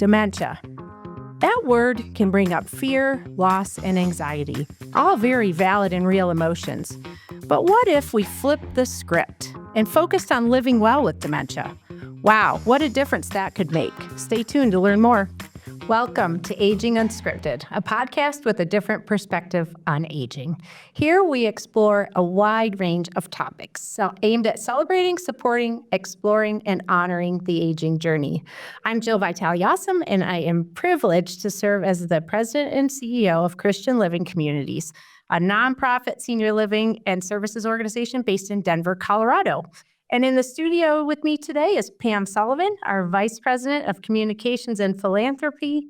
Dementia. That word can bring up fear, loss, and anxiety, all very valid and real emotions. But what if we flipped the script and focused on living well with dementia? Wow, what a difference that could make. Stay tuned to learn more. Welcome to Aging Unscripted, a podcast with a different perspective on aging. Here we explore a wide range of topics aimed at celebrating, supporting, exploring, and honoring the aging journey. I'm Jill Vitale-Aussem, and I am privileged to serve as the president and CEO of Christian Living Communities, a nonprofit senior living and services organization based in Denver, Colorado. And in the studio with me today is Pam Sullivan, our Vice President of Communications and Philanthropy.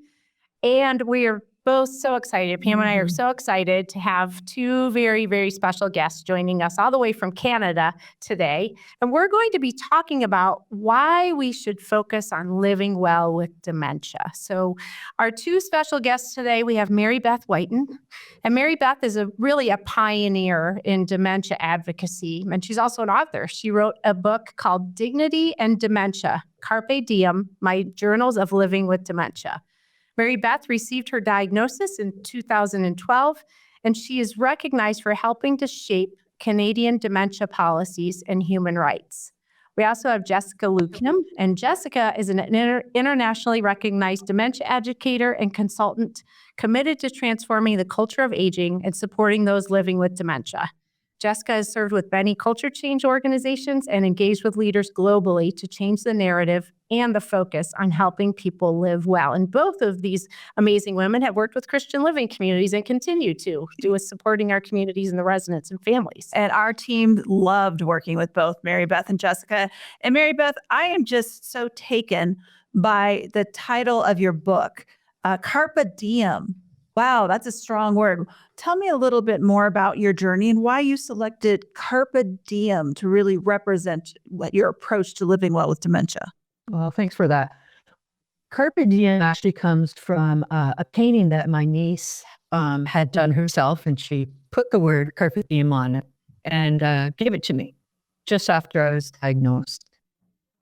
And we are both so excited. Pam and I are so excited to have two very, very special guests joining us all the way from Canada today. And we're going to be talking about why we should focus on living well with dementia. So our two special guests today, we have Mary Beth Wighton. And Mary Beth is really a pioneer in dementia advocacy. And she's also an author. She wrote a book called Dignity and Dementia, Carpe Diem, My Journals of Living with Dementia. Mary Beth received her diagnosis in 2012, and she is recognized for helping to shape Canadian dementia policies and human rights. We also have Jessica Luh Kim, and Jessica is an internationally recognized dementia educator and consultant committed to transforming the culture of aging and supporting those living with dementia. Jessica has served with many culture change organizations and engaged with leaders globally to change the narrative and the focus on helping people live well. And both of these amazing women have worked with Christian Living Communities and continue to do with supporting our communities and the residents and families. And our team loved working with both Mary Beth and Jessica. And Mary Beth, I am just so taken by the title of your book, Carpe Diem. Wow, that's a strong word. Tell me a little bit more about your journey and why you selected Carpe Diem to really represent your approach to living well with dementia. Well, thanks for that. Carpe Diem actually comes from a painting that my niece had done herself, and she put the word Carpe Diem on it and gave it to me just after I was diagnosed.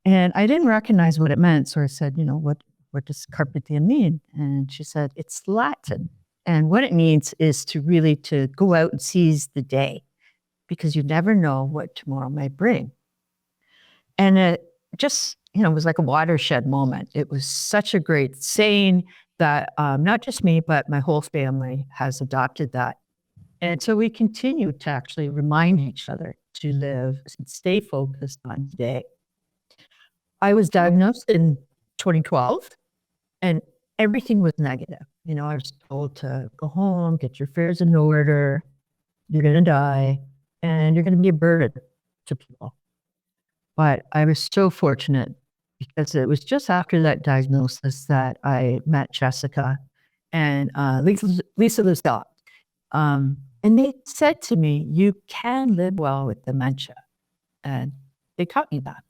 And I didn't recognize what it meant, so I said, what does Carpe Diem mean? And she said, it's Latin. And what it means is to go out and seize the day, because you never know what tomorrow may bring. And it just, it was like a watershed moment. It was such a great saying that not just me, but my whole family has adopted that. And so we continue to actually remind each other to live and stay focused on today. I was diagnosed in 2012, and everything was negative. I was told to go home, get your affairs in order, you're going to die, and you're going to be a burden to people. But I was so fortunate because it was just after that diagnosis that I met Jessica and Lisa Luh Kim. And they said to me, you can live well with dementia. And they taught me that.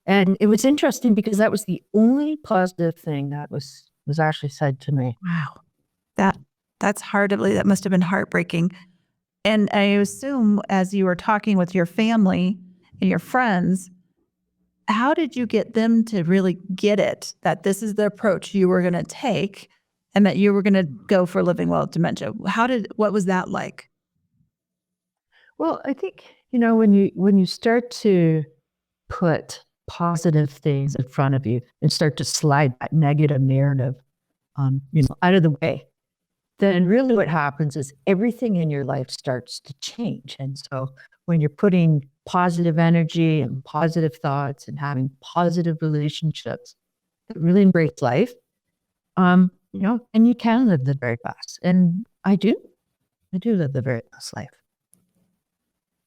And it was interesting because that was the only positive thing that was actually said to me. Wow. That's hard to believe. That must have been heartbreaking. And I assume as you were talking with your family and your friends, how did you get them to really get it, that this is the approach you were going to take and that you were going to go for living well with dementia? What was that like? Well, I think, when you start to put positive things in front of you and start to slide that negative narrative, out of the way, then really what happens is everything in your life starts to change. And so when you're putting positive energy and positive thoughts and having positive relationships that really embrace life, and you can live the very best. And I do live the very best life.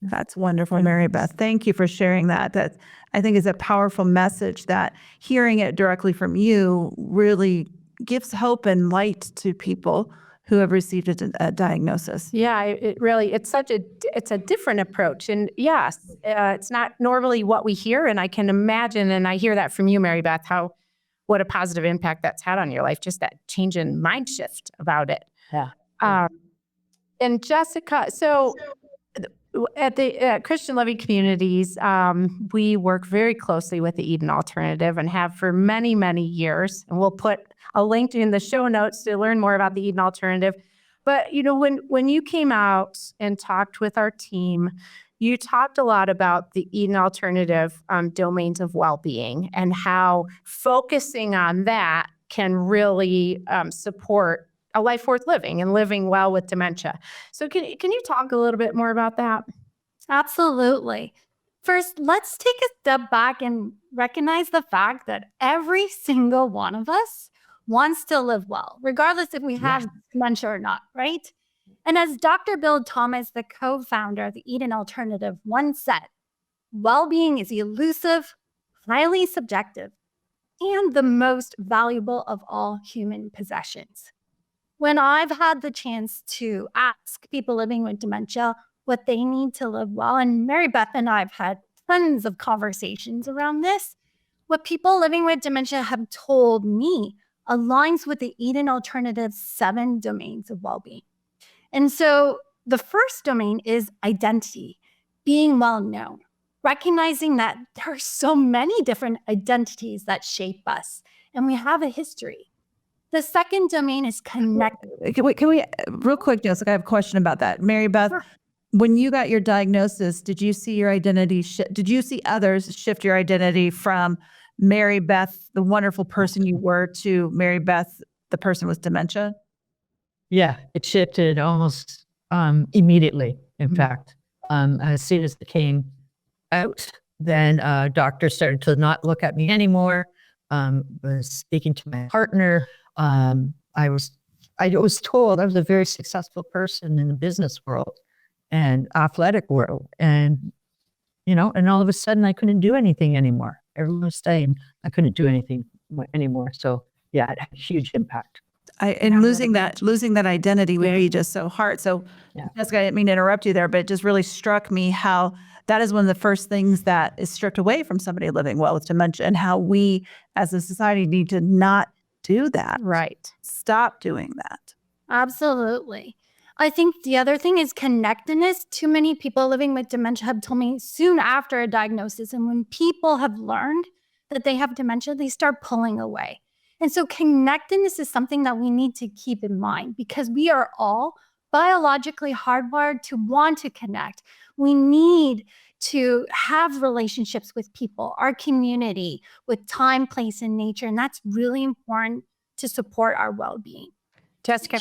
That's wonderful, Mary Beth. Thank you for sharing that. That I think is a powerful message that hearing it directly from you really gives hope and light to people who have received a diagnosis. Yeah, it's a different approach. And yes, it's not normally what we hear. And I can imagine, and I hear that from you, Mary Beth, what a positive impact that's had on your life, just that change in mind shift about it. Yeah. And Jessica, so At the Christian Living Communities, we work very closely with the Eden Alternative and have for many, many years. And we'll put a link in the show notes to learn more about the Eden Alternative. But, when you came out and talked with our team, you talked a lot about the Eden Alternative domains of well-being and how focusing on that can really support a life worth living and living well with dementia. So can you talk a little bit more about that? Absolutely. First, let's take a step back and recognize the fact that every single one of us wants to live well, regardless if we have dementia or not, right? And as Dr. Bill Thomas, the co-founder of the Eden Alternative, once said, well-being is elusive, highly subjective, and the most valuable of all human possessions. When I've had the chance to ask people living with dementia what they need to live well, and Mary Beth and I have had tons of conversations around this, what people living with dementia have told me aligns with the Eden Alternative's 7 domains of well-being. And so the first domain is identity, being well known, recognizing that there are so many different identities that shape us, and we have a history. The second domain is connected. Can we real quick, Jessica, I have a question about that. Mary Beth, when you got your diagnosis, did you see your identity did you see others shift your identity from Mary Beth, the wonderful person you were, to Mary Beth, the person with dementia? Yeah, it shifted almost immediately. In fact, as soon as it came out, then doctors started to not look at me anymore. Was speaking to my partner. I was told I was a very successful person in the business world and athletic world, and and all of a sudden I couldn't do anything anymore. Everyone was saying I couldn't do anything anymore. So yeah, it had a huge impact. And losing that identity would be just so hard. So, Jessica, I didn't mean to interrupt you there, but it just really struck me how that is one of the first things that is stripped away from somebody living well with dementia, and how we as a society need to not do that. Right. Stop doing that. Absolutely. I think the other thing is connectedness. Too many people living with dementia have told me soon after a diagnosis, and when people have learned that they have dementia, they start pulling away. And so connectedness is something that we need to keep in mind, because we are all biologically hardwired to want to connect. We need to have relationships with people, our community, with time, place, and nature. And that's really important to support our well-being. Jessica,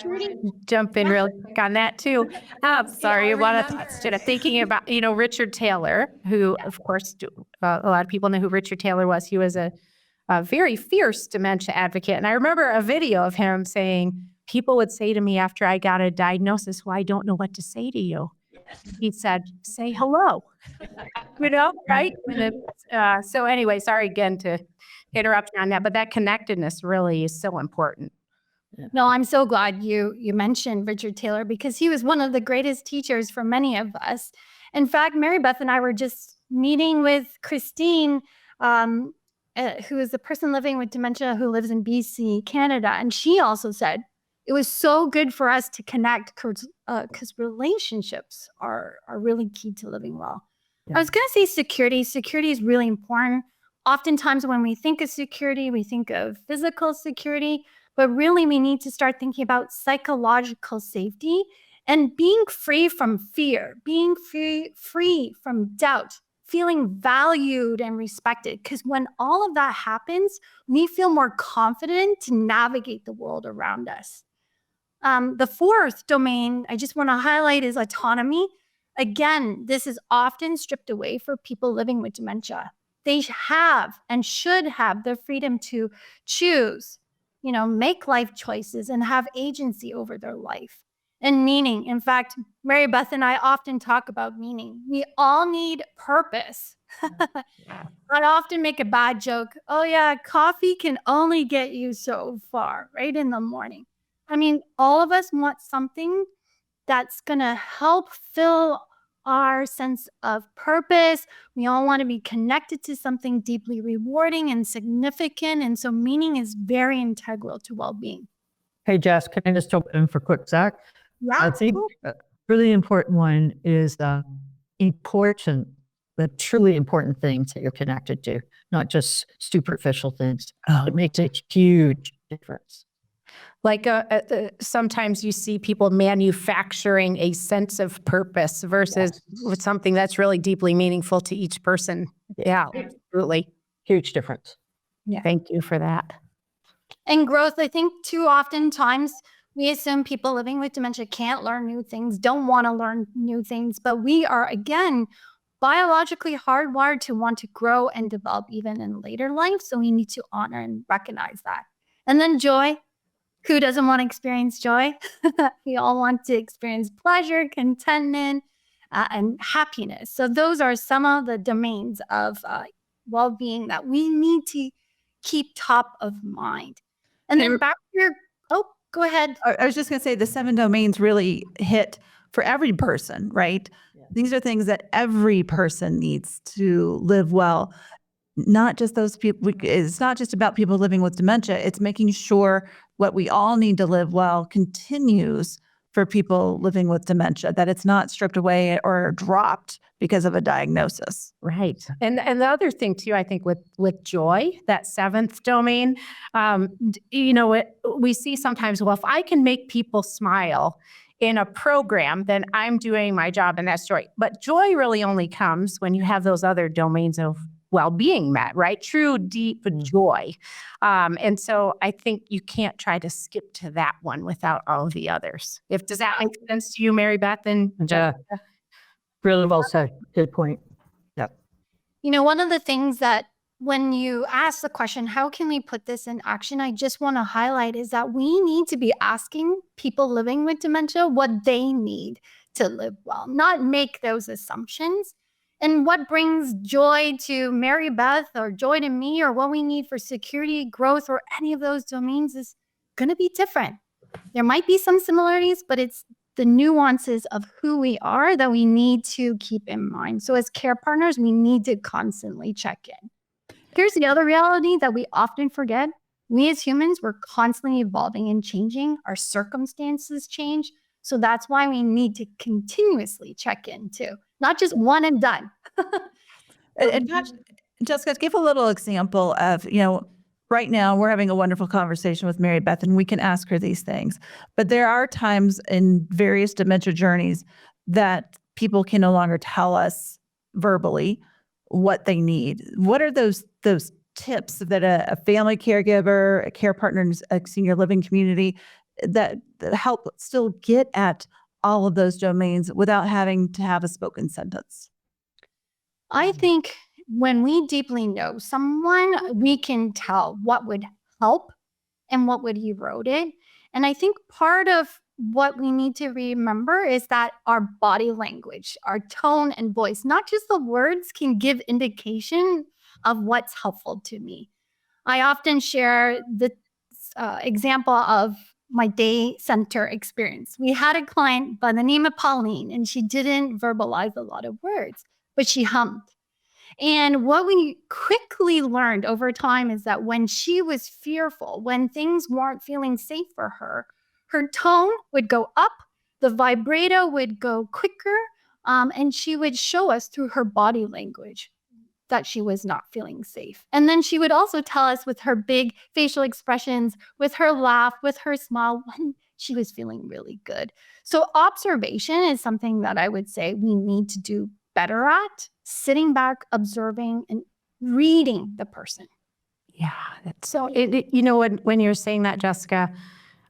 jump in really quick on that too. Sorry, instead of thinking about, Richard Taylor, who, of course, a lot of people know who Richard Taylor was. He was a very fierce dementia advocate. And I remember a video of him saying, people would say to me after I got a diagnosis, well, I don't know what to say to you. He said, say hello, right? And so anyway, sorry again to interrupt you on that, but that connectedness really is so important. No, I'm so glad you mentioned Richard Taylor, because he was one of the greatest teachers for many of us. In fact, Mary Beth and I were just meeting with Christine, who is a person living with dementia who lives in BC, Canada. And she also said it was so good for us to connect because relationships are really key to living well. Yeah. I was going to say security. Security is really important. Oftentimes when we think of security, we think of physical security, but really we need to start thinking about psychological safety and being free from fear, being free from doubt, feeling valued and respected. Because when all of that happens, we feel more confident to navigate the world around us. The fourth domain I just want to highlight is autonomy. Again, this is often stripped away for people living with dementia. They have and should have the freedom to choose, make life choices and have agency over their life. And meaning. In fact, Mary Beth and I often talk about meaning. We all need purpose. I often make a bad joke. Oh yeah, coffee can only get you so far, right, in the morning. I mean, all of us want something that's going to help fill our sense of purpose. We all want to be connected to something deeply rewarding and significant. And so meaning is very integral to well-being. Hey, Jess, can I just jump in for a quick sec? Yeah. I think a really important one is important, the truly important things that you're connected to, not just superficial things. Oh. It makes a huge difference. Like sometimes you see people manufacturing a sense of purpose versus with something that's really deeply meaningful to each person. Yeah, absolutely. Huge difference. Yeah. Thank you for that. And growth, I think too often times we assume people living with dementia can't learn new things, don't want to learn new things, but we are, again, biologically hardwired to want to grow and develop even in later life. So we need to honor and recognize that. And then joy. Who doesn't want to experience joy? We all want to experience pleasure, contentment, and happiness. So those are some of the domains of well-being that we need to keep top of mind. And then back to your, go ahead. I was just going to say the 7 domains really hit for every person, right? Yeah. These are things that every person needs to live well. Not just those people. It's not just about people living with dementia. It's making sure what we all need to live well continues for people living with dementia, that it's not stripped away or dropped because of a diagnosis. Right. And the other thing too, I think with joy, that 7th domain, we see sometimes, well, if I can make people smile in a program, then I'm doing my job and that's joy. But joy really only comes when you have those other domains of well-being met, right? True, deep joy. And so I think you can't try to skip to that one without all of the others. Does that make sense to you, Mary Beth and Jessica? Really well said. Good point. Yep. One of the things that when you ask the question, how can we put this in action? I just want to highlight is that we need to be asking people living with dementia what they need to live well, not make those assumptions. And what brings joy to Mary Beth or joy to me or what we need for security, growth, or any of those domains is going to be different. There might be some similarities, but it's the nuances of who we are that we need to keep in mind. So as care partners, we need to constantly check in. Here's the other reality that we often forget. We as humans, we're constantly evolving and changing. Our circumstances change. So that's why we need to continuously check in too, not just one and done. And Jessica, give a little example of, right now we're having a wonderful conversation with Mary Beth and we can ask her these things. But there are times in various dementia journeys that people can no longer tell us verbally what they need. What are those tips that a family caregiver, a care partner in a senior living community that help still get at all of those domains without having to have a spoken sentence? I think when we deeply know someone, we can tell what would help and what would erode it. And I think part of what we need to remember is that our body language, our tone and voice, not just the words, can give indication of what's helpful to me. I often share the example of my day center experience. We had a client by the name of Pauline, and she didn't verbalize a lot of words, but she hummed. And what we quickly learned over time is that when she was fearful, when things weren't feeling safe for her, her tone would go up, the vibrato would go quicker, and she would show us through her body language that she was not feeling safe. And then she would also tell us with her big facial expressions, with her laugh, with her smile, when she was feeling really good. So observation is something that I would say we need to do better at, sitting back, observing, and reading the person. Yeah. So, when you're saying that, Jessica,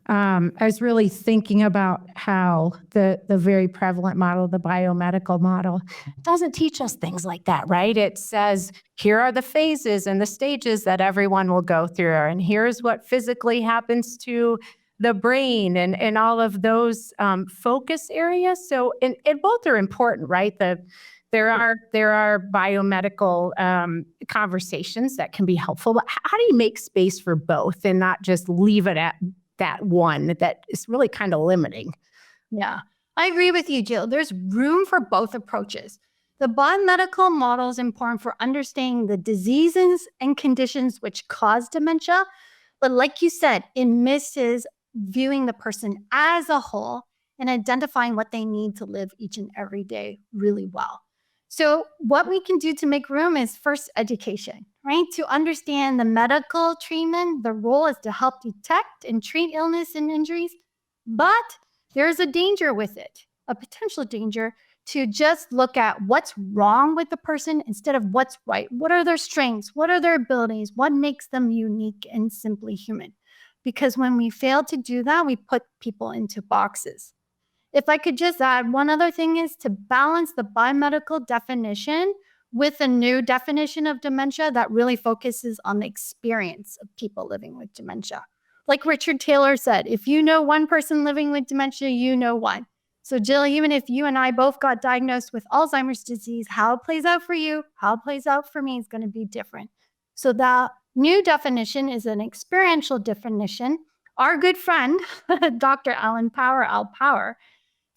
I was really thinking about how the very prevalent model, the biomedical model, doesn't teach us things like that, right? It says, here are the phases and the stages that everyone will go through, and here's what physically happens to the brain and all of those focus areas. So, and both are important, right? There are biomedical conversations that can be helpful, but how do you make space for both and not just leave it at that one that is really kind of limiting? Yeah, I agree with you, Jill. There's room for both approaches. The biomedical model is important for understanding the diseases and conditions which cause dementia. But like you said, it misses viewing the person as a whole and identifying what they need to live each and every day really well. So what we can do to make room is first education, right? To understand the medical treatment, the role is to help detect and treat illness and injuries, but there's a danger with it, a potential danger to just look at what's wrong with the person instead of what's right. What are their strengths? What are their abilities? What makes them unique and simply human? Because when we fail to do that, we put people into boxes. If I could just add, one other thing is to balance the biomedical definition with a new definition of dementia that really focuses on the experience of people living with dementia. Like Richard Taylor said, if you know one person living with dementia, you know one. So Jill, even if you and I both got diagnosed with Alzheimer's disease, how it plays out for you, how it plays out for me is going to be different. So the new definition is an experiential definition. Our good friend, Dr. Al Power,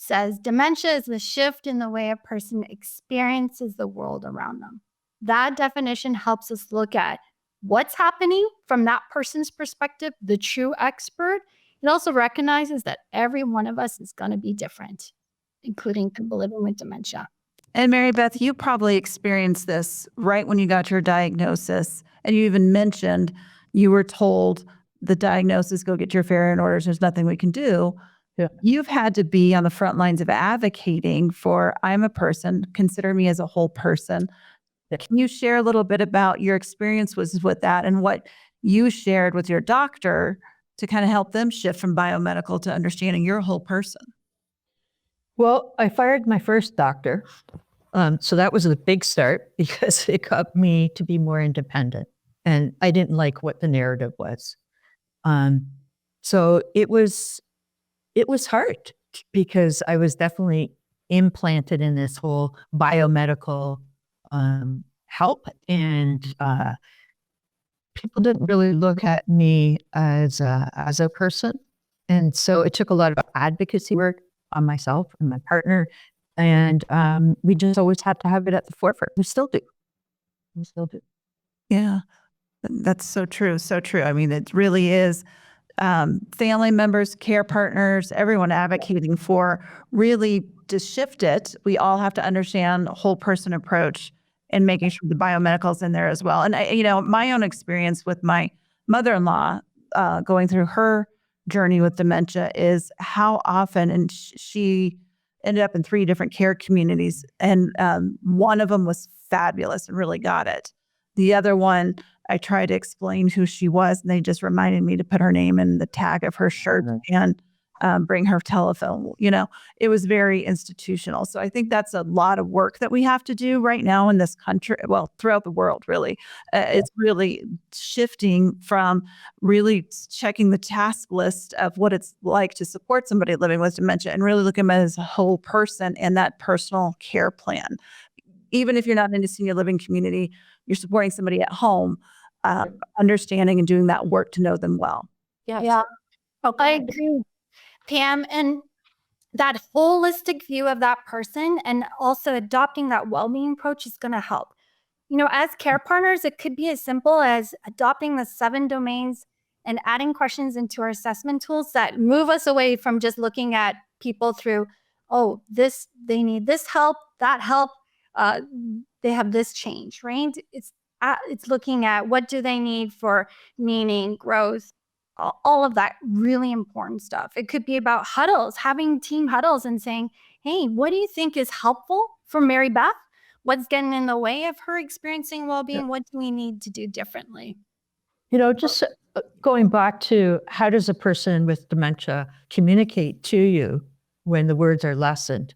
says dementia is the shift in the way a person experiences the world around them. That definition helps us look at what's happening from that person's perspective, the true expert. It also recognizes that every one of us is going to be different, including people living with dementia. And Mary Beth, you probably experienced this right when you got your diagnosis. And you even mentioned you were told the diagnosis, go get your affair in order. There's nothing we can do. Yeah. You've had to be on the front lines of advocating for, I'm a person, consider me as a whole person. Can you share a little bit about your experience with that and what you shared with your doctor to kind of help them shift from biomedical to understanding you're a whole person? Well, I fired my first doctor. So that was a big start because it got me to be more independent. And I didn't like what the narrative was. So it was hard because I was definitely implanted in this whole biomedical help. And people didn't really look at me as a person. And so it took a lot of advocacy work on myself and my partner. And we just always had to have it at the forefront. We still do. Yeah, that's so true. So true. I mean, it really is family members, care partners, everyone advocating for really to shift it. We all have to understand a whole person approach and making sure the biomedical's in there as well. And my own experience with my mother-in-law going through her journey with dementia is how often, and she ended up in 3 different care communities, and one of them was fabulous and really got it. The other one, I tried to explain who she was, and they just reminded me to put her name in the tag of her shirt and bring her telephone. It was very institutional. So I think that's a lot of work that we have to do right now in this country, well, throughout the world, really. It's really shifting from really checking the task list of what it's like to support somebody living with dementia and really looking at them as a whole person and that personal care plan. Even if you're not in a senior living community, you're supporting somebody at home, understanding and doing that work to know them well. Yeah. I agree, Pam. And that holistic view of that person and also adopting that well-being approach is going to help. As care partners, it could be as simple as adopting the 7 domains and adding questions into our assessment tools that move us away from just looking at people through, they need this help, that help, they have this change, right? It's looking at what do they need for meaning, growth, all of that really important stuff. It could be about huddles, having team huddles and saying, hey, what do you think is helpful for Mary Beth? What's getting in the way of her experiencing well-being? What do we need to do differently? Just going back to how does a person with dementia communicate to you when the words are lessened?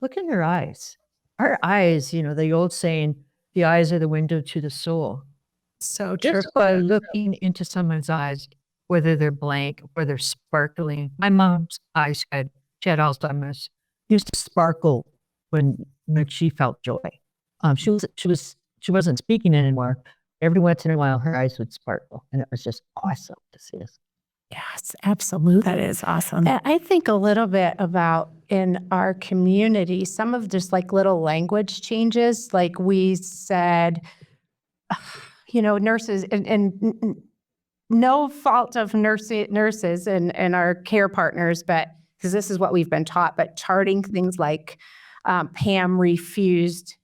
Look in their eyes. Our eyes, the old saying, the eyes are the window to the soul. So true. Just by looking into someone's eyes, whether they're blank or they're sparkling. My mom's eyes she had Alzheimer's, used to sparkle when she felt joy. She wasn't speaking anymore. Every once in a while, her eyes would sparkle, and it was just awesome to see us. Yes, absolutely. That is awesome. And I think a little bit about in our community, some of just like little language changes, like we said, nurses and no fault of nurses and our care partners, but because this is what we've been taught, but charting things like Pam refused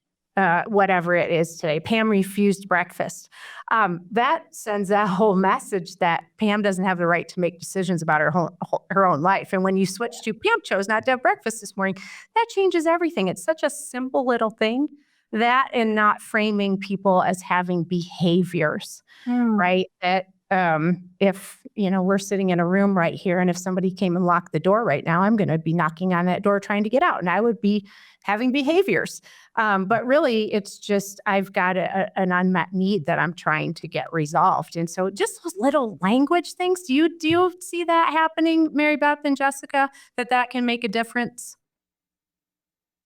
whatever it is today. Pam refused breakfast. That sends a whole message that Pam doesn't have the right to make decisions about her own life. And when you switch to Pam chose not to have breakfast this morning, that changes everything. It's such a simple little thing, that and not framing people as having behaviors, right? That if, we're sitting in a room right here, and if somebody came and locked the door right now, I'm going to be knocking on that door trying to get out, and I would be having behaviors. But really, it's just I've got an unmet need that I'm trying to get resolved. And so just those little language things, do you see that happening, Mary Beth and Jessica, that can make a difference?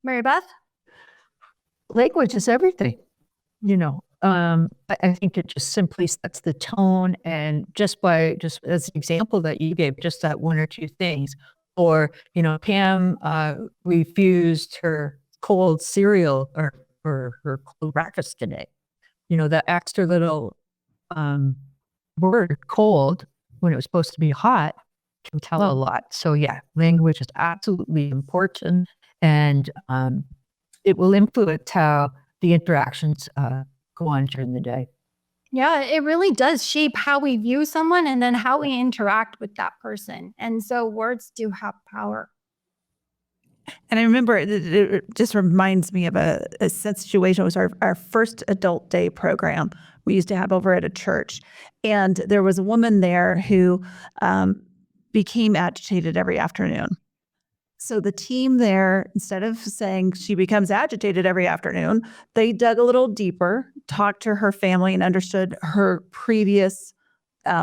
Mary Beth? Language is everything, I think it just simply sets the tone, and just as an example that you gave, just that one or two things, or, Pam refused her cold cereal or her cold breakfast today. That extra little word cold when it was supposed to be hot can tell a lot. So yeah, language is absolutely important, and it will influence how the interactions go on during the day. Yeah, it really does shape how we view someone and then how we interact with that person. And so words do have power. And I remember it just reminds me of a situation. It was our first adult day program we used to have over at a church. And there was a woman there who became agitated every afternoon. So the team there, instead of saying she becomes agitated every afternoon, they dug a little deeper, talked to her family, and understood her previous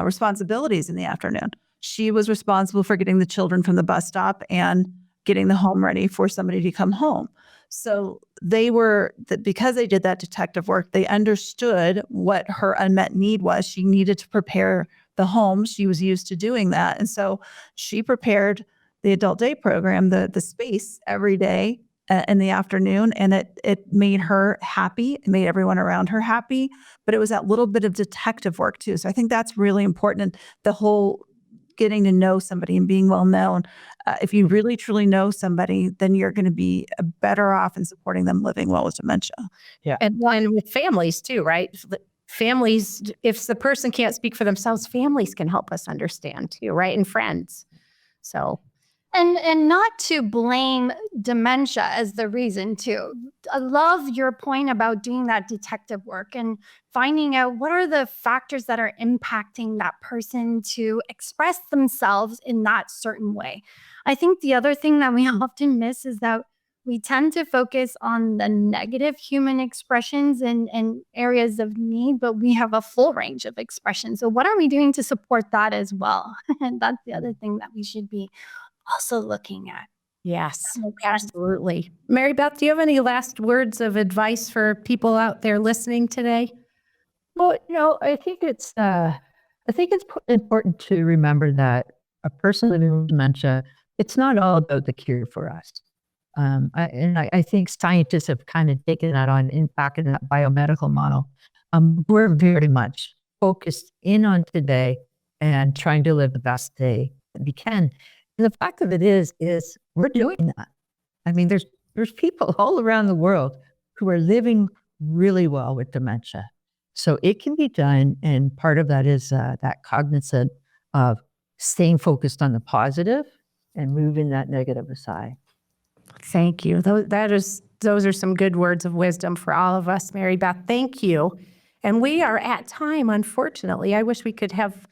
responsibilities in the afternoon. She was responsible for getting the children from the bus stop and getting the home ready for somebody to come home. So because they did that detective work, they understood what her unmet need was. She needed to prepare the home. She was used to doing that. And so she prepared the adult day program, the space every day in the afternoon. And it made her happy. It made everyone around her happy. But it was that little bit of detective work too. So I think that's really important. And the whole getting to know somebody and being well known. If you really truly know somebody, then you're going to be better off in supporting them living well with dementia. Yeah. And with families too, right? Families, if the person can't speak for themselves, families can help us understand too, right? And friends. So. And not to blame dementia as the reason too. I love your point about doing that detective work and finding out what are the factors that are impacting that person to express themselves in that certain way. I think the other thing that we often miss is that we tend to focus on the negative human expressions and areas of need, but we have a full range of expressions. So what are we doing to support that as well? And that's the other thing that we should be also looking at. Yes, absolutely. Mary Beth, do you have any last words of advice for people out there listening today? Well, I think it's important to remember that a person living with dementia, it's not all about the cure for us. I think scientists have kind of taken that on back in that biomedical model. We're very much focused in on today and trying to live the best day that we can. And the fact of it is we're doing that. I mean, there's people all around the world who are living really well with dementia. So it can be done. And part of that is that cognizant of staying focused on the positive and moving that negative aside. Thank you. Those are some good words of wisdom for all of us, Mary Beth. Thank you. And we are at time, unfortunately. I wish we could have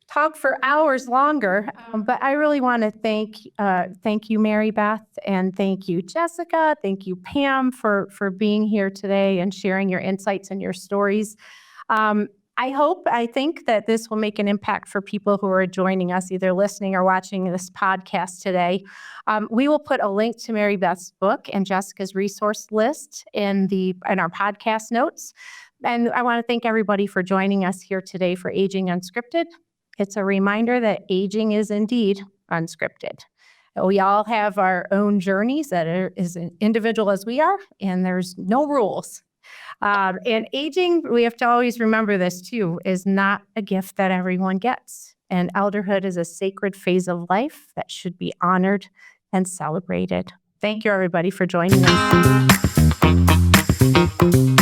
talked for hours longer, but I really want to thank you, Mary Beth, and thank you, Jessica. Thank you, Pam, for being here today and sharing your insights and your stories. I think that this will make an impact for people who are joining us, either listening or watching this podcast today. We will put a link to Mary Beth's book and Jessica's resource list in our podcast notes. And I want to thank everybody for joining us here today for Aging Unscripted. It's a reminder that aging is indeed unscripted. We all have our own journeys that are as individual as we are, and there's no rules. And aging, we have to always remember this too, is not a gift that everyone gets. And elderhood is a sacred phase of life that should be honored and celebrated. Thank you, everybody, for joining us. you.